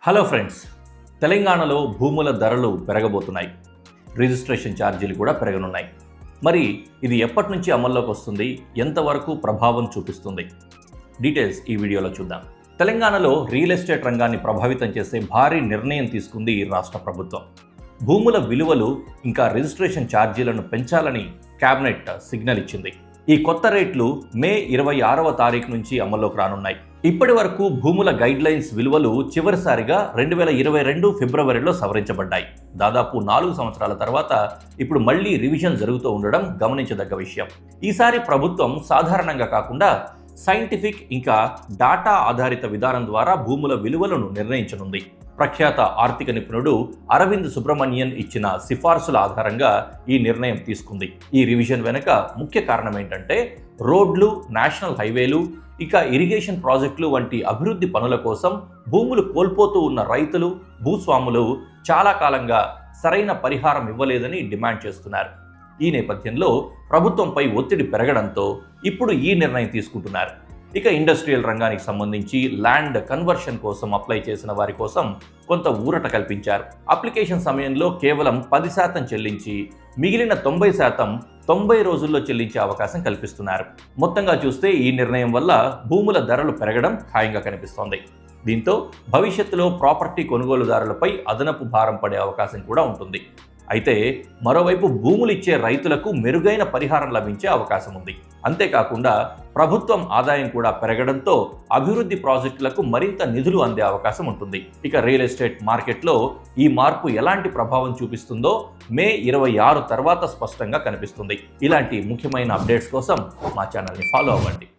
Hello friends, తెలంగాణలో భూముల ధరలు పెరగబోతున్నాయి. రిజిస్ట్రేషన్ ఛార్జీలు కూడా పెరగనున్నాయి. మరి ఇది ఎప్పటి నుంచి అమల్లోకి వస్తుంది, ఎంతవరకు ప్రభావం చూపిస్తుంది? డీటెయిల్స్ ఈ వీడియోలో చూద్దాం. తెలంగాణలో రియల్ ఎస్టేట్ రంగాన్ని ప్రభావితం చేసే భారీ నిర్ణయం తీసుకుంది రాష్ట్ర ప్రభుత్వం. భూముల విలువలు ఇంకా రిజిస్ట్రేషన్ ఛార్జీలను పెంచాలని కేబినెట్ సిగ్నల్ ఇచ్చింది. ఈ కొత్త రేట్లు మే 26వ తారీఖు నుంచి అమల్లోకి రానున్నాయి. ఇప్పటి వరకు భూముల గైడ్లైన్స్ విలువలు చివరిసారిగా 2022 ఫిబ్రవరిలో సవరించబడ్డాయి. దాదాపు 4 సంవత్సరాల తర్వాత ఇప్పుడు మళ్లీ రివిజన్ జరుగుతూ ఉండడం గమనించదగ్గ విషయం. ఈసారి ప్రభుత్వం సాధారణంగా కాకుండా సైంటిఫిక్ ఇంకా డాటా ఆధారిత విధానం ద్వారా భూముల విలువలను నిర్ణయించనుంది. ప్రఖ్యాత ఆర్థిక నిపుణుడు అరవింద్ సుబ్రమణియన్ ఇచ్చిన సిఫార్సుల ఆధారంగా ఈ నిర్ణయం తీసుకుంది. ఈ రివిజన్ వెనుక ముఖ్య కారణం ఏంటంటే, రోడ్లు, నేషనల్ హైవేలు, ఇక ఇరిగేషన్ ప్రాజెక్టులు వంటి అభివృద్ధి పనుల కోసం భూములు కోల్పోతూ ఉన్న రైతులు, భూస్వాములు చాలా కాలంగా సరైన పరిహారం ఇవ్వలేదని డిమాండ్ చేస్తున్నారు. ఈ నేపథ్యంలో ప్రభుత్వంపై ఒత్తిడి పెరగడంతో ఇప్పుడు ఈ నిర్ణయం తీసుకుంటున్నారు. ఇక ఇండస్ట్రియల్ రంగానికి సంబంధించి ల్యాండ్ కన్వర్షన్ కోసం అప్లై చేసిన వారి కోసం కొంత ఊరట కల్పించారు. అప్లికేషన్ సమయంలో కేవలం 10% చెల్లించి మిగిలిన 90% 90 రోజుల్లో చెల్లించే అవకాశం కల్పిస్తున్నారు. మొత్తంగా చూస్తే ఈ నిర్ణయం వల్ల భూముల ధరలు పెరగడం ఖాయంగా కనిపిస్తోంది. దీంతో భవిష్యత్తులో ప్రాపర్టీ కొనుగోలుదారులపై అదనపు భారం పడే అవకాశం కూడా ఉంటుంది. అయితే మరోవైపు భూములు ఇచ్చే రైతులకు మెరుగైన పరిహారం లభించే అవకాశం ఉంది. అంతేకాకుండా ప్రభుత్వం ఆదాయం కూడా పెరగడంతో అభివృద్ధి ప్రాజెక్టులకు మరింత నిధులు అందే అవకాశం ఉంటుంది. ఇక రియల్ ఎస్టేట్ మార్కెట్లో ఈ మార్పు ఎలాంటి ప్రభావం చూపిస్తుందో మే 26 తర్వాత స్పష్టంగా కనిపిస్తుంది. ఇలాంటి ముఖ్యమైన అప్డేట్స్ కోసం మా ఛానల్ని ఫాలో అవ్వండి.